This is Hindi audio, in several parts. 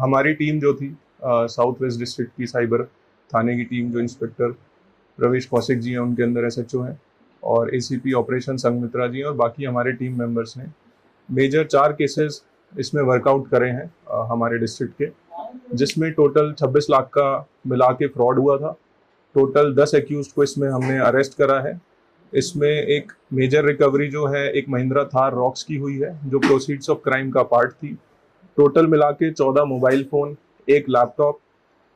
हमारी टीम जो थी साउथ वेस्ट डिस्ट्रिक्ट की साइबर थाने की टीम, जो इंस्पेक्टर प्रवेश कौशिक जी हैं उनके अंदर एसएचओ हैं, और एसीपी ऑपरेशन संघमित्रा जी हैं, और बाकी हमारे टीम मेंबर्स ने मेजर 4 केसेस इसमें वर्कआउट करे हैं हमारे डिस्ट्रिक्ट के, जिसमें टोटल 26 लाख का मिला के फ्रॉड हुआ था। टोटल 10 एक्यूज को इसमें हमने अरेस्ट करा है। इसमें एक मेजर रिकवरी जो है एक महिंद्रा थार रॉक्स की हुई है, जो प्रोसीड्स ऑफ क्राइम का पार्ट थी। टोटल मिला के 14 मोबाइल फ़ोन, एक लैपटॉप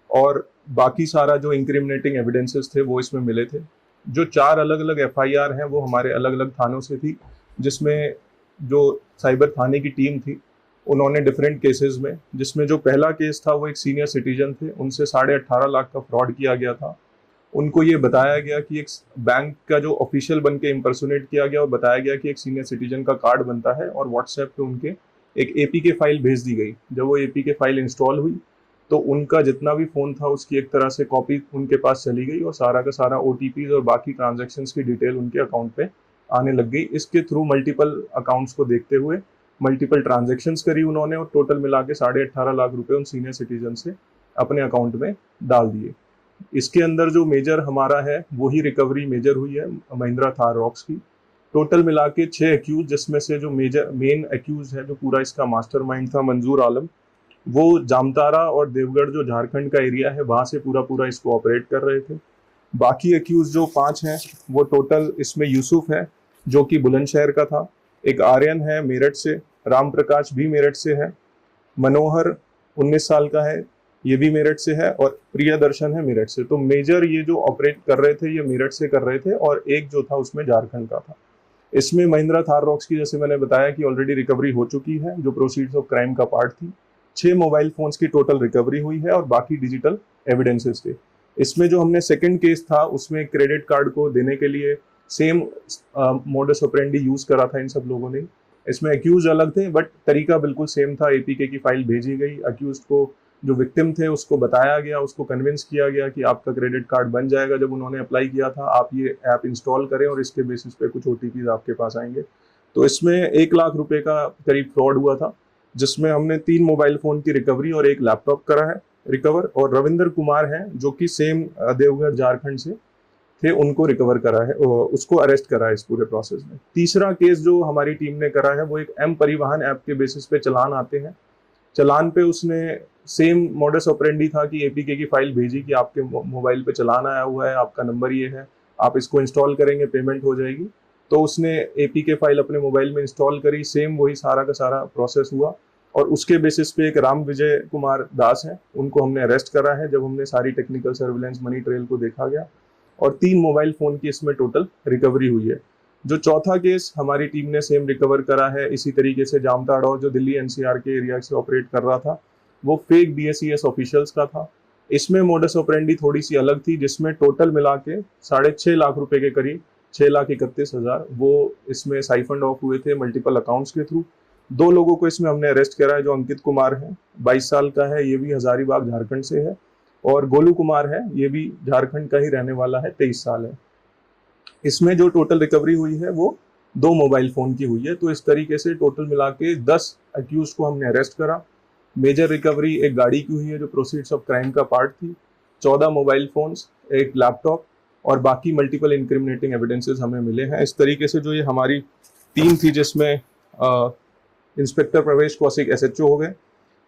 और बाकी सारा जो इंक्रिमिनेटिंग एविडेंसेस थे वो इसमें मिले थे। जो 4 अलग अलग एफआईआर हैं वो हमारे अलग अलग थानों से थी, जिसमें जो साइबर थाने की टीम थी उन्होंने डिफरेंट केसेस में, जिसमें जो पहला केस था वो एक सीनियर सिटीजन थे, उनसे 18.5 लाख का फ्रॉड किया गया था। उनको ये बताया गया कि एक बैंक का जो ऑफिशियल बन के इम्पर्सोनेट किया गया और बताया गया कि एक सीनियर सिटीजन का कार्ड बनता है, और व्हाट्सएप पे उनके एक एपीके फाइल भेज दी गई। जब वो एपीके फाइल इंस्टॉल हुई तो उनका जितना भी फ़ोन था उसकी एक तरह से कॉपी उनके पास चली गई, और सारा का सारा ओटीपीज और बाकी ट्रांजैक्शंस की डिटेल उनके अकाउंट पे आने लग गई। इसके थ्रू मल्टीपल अकाउंट्स को देखते हुए मल्टीपल ट्रांजैक्शंस करी उन्होंने, और टोटल मिला के 18.5 लाख रुपए उन सीनियर सिटीजन से अपने अकाउंट में डाल दिए। इसके अंदर जो मेजर हमारा है वही रिकवरी मेजर हुई है महिंद्रा थार रॉक्स की। टोटल मिला के 6 एक्यूज, जिसमें से जो मेन एक्यूज है जो पूरा इसका मास्टरमाइंड था मंजूर आलम, वो जामतारा और देवगढ़ जो झारखंड का एरिया है वहां से पूरा इसको ऑपरेट कर रहे थे। बाकी एक्यूज जो 5 हैं वो टोटल इसमें यूसुफ है जो कि बुलंदशहर का था, एक आर्यन है मेरठ से, राम प्रकाश भी मेरठ से है, मनोहर 19 साल का है ये भी मेरठ से है, और प्रियदर्शन है मेरठ से। तो मेजर ये जो ऑपरेट कर रहे थे ये मेरठ से कर रहे थे, और एक जो था उसमें झारखंड का था। इसमें महिंद्रा थार रॉक्स की जैसे मैंने बताया कि ऑलरेडी रिकवरी हो चुकी है, जो प्रोसीड्स ऑफ क्राइम का पार्ट थी। 6 मोबाइल फोन्स की टोटल रिकवरी हुई है और बाकी डिजिटल एविडेंसेस थे। इसमें जो हमने सेकंड केस था उसमें क्रेडिट कार्ड को देने के लिए सेम मोडस ऑपरेंडी यूज करा था इन सब लोगों ने। इसमें अक्यूज अलग थे बट तरीका बिल्कुल सेम था। एपीके की फाइल भेजी गई, अक्यूज को जो विक्टिम थे उसको बताया गया, उसको कन्विंस किया गया कि आपका क्रेडिट कार्ड बन जाएगा। जब उन्होंने अप्लाई किया था आप ये ऐप इंस्टॉल करें और इसके बेसिस पे कुछ ओटीपीज आपके पास आएंगे। तो इसमें 1 लाख रुपए का करीब फ्रॉड हुआ था, जिसमें हमने 3 मोबाइल फोन की रिकवरी और एक लैपटॉप करा है रिकवर। और रविंद्र कुमार हैं जो कि सेम देवघर झारखंड से थे, उनको रिकवर करा है, उसको अरेस्ट करा है इस पूरे प्रोसेस में। तीसरा केस जो हमारी टीम ने करा है वो एक एम परिवहन ऐप के बेसिस पे चलान आते हैं। चलान पे उसने सेम मॉडस ऑपरेंडी था कि एपीके की फाइल भेजी कि आपके मोबाइल पे चलान आया हुआ है, आपका नंबर ये है, आप इसको इंस्टॉल करेंगे पेमेंट हो जाएगी। तो उसने एपीके फाइल अपने मोबाइल में इंस्टॉल करी, सेम वही सारा का सारा प्रोसेस हुआ, और उसके बेसिस पे एक राम विजय कुमार दास है, उनको हमने अरेस्ट करा है जब हमने सारी टेक्निकल सर्विलेंस मनी ट्रेल को देखा गया। और 3 मोबाइल फोन की इसमें टोटल रिकवरी हुई है। जो चौथा केस हमारी टीम ने सेम रिकवर करा है इसी तरीके से जामताड़ा और जो दिल्ली एनसीआर के एरिया से ऑपरेट कर रहा था, वो फेक बीएसईएस ऑफिशियल्स का था। इसमें मोडस ऑपरेंडी थोड़ी सी अलग थी, जिसमें टोटल मिला के 6.5 लाख रुपए के करीब 6,31,000 वो इसमें साइफंड ऑफ हुए थे मल्टीपल अकाउंट्स के थ्रू। 2 लोगों को इसमें हमने अरेस्ट करा है। जो अंकित कुमार है 22 साल का है, ये भी हजारीबाग झारखंड से है, और गोलू कुमार है ये भी झारखंड का ही रहने वाला है, 23 साल है। इसमें जो टोटल रिकवरी हुई है वो 2 मोबाइल फोन की हुई है। तो इस तरीके से टोटल मिला के 10 अक्यूज को हमने अरेस्ट करा। मेजर रिकवरी एक गाड़ी की हुई है जो प्रोसीड्स ऑफ क्राइम का पार्ट थी, 14 मोबाइल फोन्स, एक लैपटॉप, और बाकी मल्टीपल इंक्रिमिनेटिंग एविडेंसेस हमें मिले हैं। इस तरीके से जो ये हमारी टीम थी, जिसमें इंस्पेक्टर प्रवेश कौशिक एसएचओ हो गए,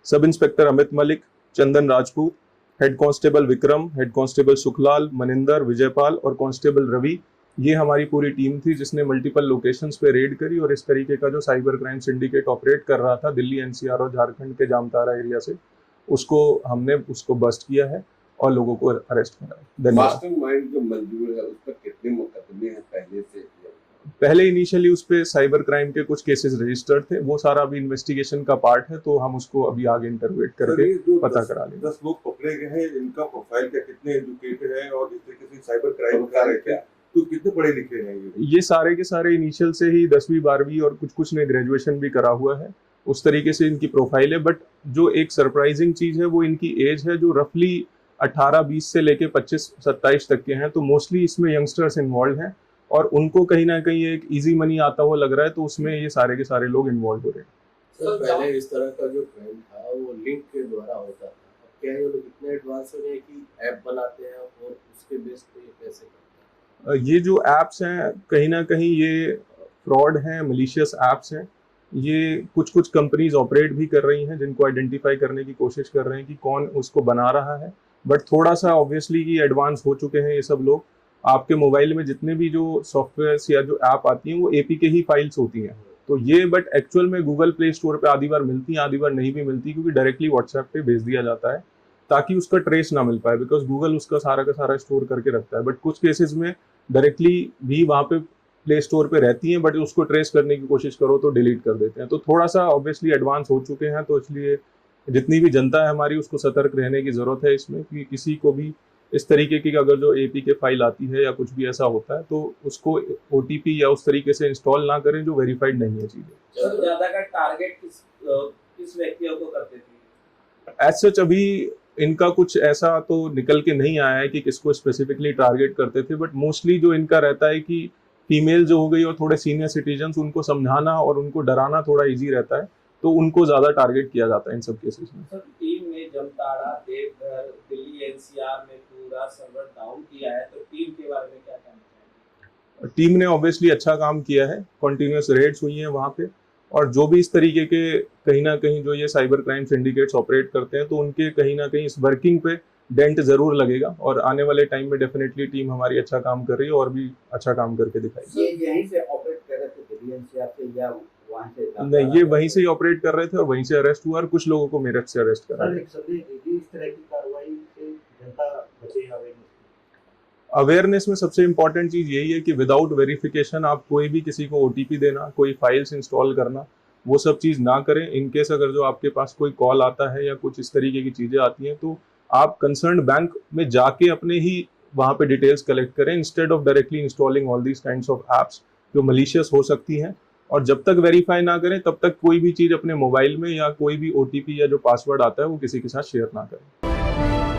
sub inspector Amit Malik, Chandan Rajput, head constable Vikram, head constable Sukhlal, Maninder, Vijaypal और कांस्टेबल रवि, ये हमारी पूरी टीम थी जिसने मल्टीपल लोकेशंस पे रेड करी। और इस तरीके का जो साइबर क्राइम सिंडिकेट ऑपरेट कर रहा था दिल्ली एनसीआर और झारखंड के जामताड़ा एरिया से, उसको बस्ट किया है और लोगों को अरेस्ट करा है। धन्यवाद। मास्टरमाइंड जो मंजूर है उस पर कितने मुकदमे हैं पहले से? पहले इनिशियली उस पे साइबर क्राइम के कुछ केसेस रजिस्टर्ड थे, वो सारा अभी इन्वेस्टिगेशन का पार्ट है, तो हम उसको अभी आगे इंटरवेट करके पता करा लेंगे। 10 लोग पकड़े गए हैं, इनका प्रोफाइल क्या, कितने एजुकेटेड है और जिस तरीके से साइबर क्राइम कर रहे थे तो कितने पढ़े लिखे हैं? ये सारे के सारे इनिशियल से ही 10वीं 12वीं और कुछ ने ग्रेजुएशन भी करा हुआ है, उस तरीके से इनकी प्रोफाइल है। बट जो एक सरप्राइजिंग चीज है वो इनकी एज है, जो रफली 18-20 से लेके 25-27 तक के हैं। तो मोस्टली इसमें यंगस्टर्स इन्वॉल्व हैं और उनको कहीं ना कहीं एक इजी मनी आता हुआ लग रहा है, तो उसमें ये सारे के सारे लोग इन्वॉल्व हो रहे हैं। सर, पहले इस तरह का जो क्राइम था वो लिंक के द्वारा होता क्या ये लोग इतने एडवांस हो गए कि ऐप बनाते हैं और उसके बेस पे ये पैसे करते हैं? ये जो एप्स हैं कहीं ना कहीं ये फ्रॉड हैं, मलिशियस एप्स हैं। ये कुछ कुछ कंपनीज ऑपरेट भी कर रही हैं जिनको आइडेंटिफाई करने की कोशिश कर रहे हैं कि कौन उसको बना रहा है। बट थोड़ा सा ऑब्वियसली कि एडवांस हो चुके हैं ये सब लोग। आपके मोबाइल में जितने भी जो सॉफ्टवेयर या जो ऐप आती हैं वो एपीके ही फाइल्स होती हैं। तो ये बट एक्चुअल में गूगल प्ले स्टोर पे आधी बार मिलती हैं, आधी बार नहीं भी मिलती, क्योंकि डायरेक्टली व्हाट्सएप पे भेज दिया जाता है ताकि उसका ट्रेस ना मिल पाए, बिकॉज गूगल उसका सारा का सारा स्टोर करके रखता है। बट कुछ केसेस में डायरेक्टली भी वहाँ पे प्ले स्टोर पे रहती हैं, बट उसको ट्रेस करने की कोशिश करो तो डिलीट कर देते हैं। तो थोड़ा सा ऑब्वियसली एडवांस हो चुके हैं, तो इसलिए जितनी भी जनता है हमारी उसको सतर्क रहने की ज़रूरत है इसमें, कि किसी को भी इस तरीके की अगर जो एपीके फाइल आती है या कुछ भी ऐसा होता है तो उसको ओटीपी या उस तरीके से इंस्टॉल ना करें जो वेरीफाइड नहीं है चीज़ें। सर ज्यादा का टारगेट किस व्यक्तियों को करते थे? एज सच अभी इनका कुछ ऐसा तो निकल के नहीं आया है कि किसको स्पेसिफिकली टारगेट करते थे, बट मोस्टली जो इनका रहता है कि फीमेल जो हो गई और थोड़े सीनियर सिटीजन्स, उनको समझाना और उनको डराना थोड़ा इजी रहता है, तो उनको ज्यादा टारगेट किया जाता है इन सब केसेस में। सर टीम ने जामताड़ा, देवघर, दिल्ली एनसीआर में पूरा सर्वर डाउन किया है, तो टीम के बारे में क्या कहना चाहेंगे? टीम ने ऑब्वियसली अच्छा काम किया है, कॉन्टिन्यूस रेड्स हुई हैं वहाँ पे, और जो भी इस तरीके के कहीं ना कहीं जो ये साइबर क्राइम सिंडिकेट्स ऑपरेट करते हैं तो उनके कहीं ना कहीं इस वर्किंग पे डेंट जरूर लगेगा, और आने वाले टाइम में डेफिनेटली टीम हमारी अच्छा काम कर रही है और भी अच्छा काम करके दिखाएगी। ये यहीं से ऑपरेट कर रहे थे दिल्ली एनसीआर से या वहां से? नहीं, ये वहीं से ही ऑपरेट कर रहे थे और वहीं से अरेस्ट हुआ, और कुछ लोगों को मेरठ से अरेस्ट करा। सर एक संदेश दीजिए इस तरह की कार्रवाई से जनता बचे। अवेयरनेस में सबसे इंपॉर्टेंट चीज यही है कि विदाउट वेरिफिकेशन आप कोई भी किसी को ओटीपी देना, कोई फाइल्स इंस्टॉल करना, वो सब चीज ना करें। इनकेस अगर जो आपके पास कोई कॉल आता है या कुछ इस तरीके की चीजें आती हैं तो आप कंसर्न बैंक में जाके अपने ही वहाँ पे डिटेल्स कलेक्ट करें, instead of directly installing all these kinds of apps जो मलिशियस हो सकती हैं। और जब तक वेरीफाई ना करें तब तक कोई भी चीज अपने मोबाइल में या कोई भी ओटीपी या जो पासवर्ड आता है वो किसी के साथ शेयर ना करें।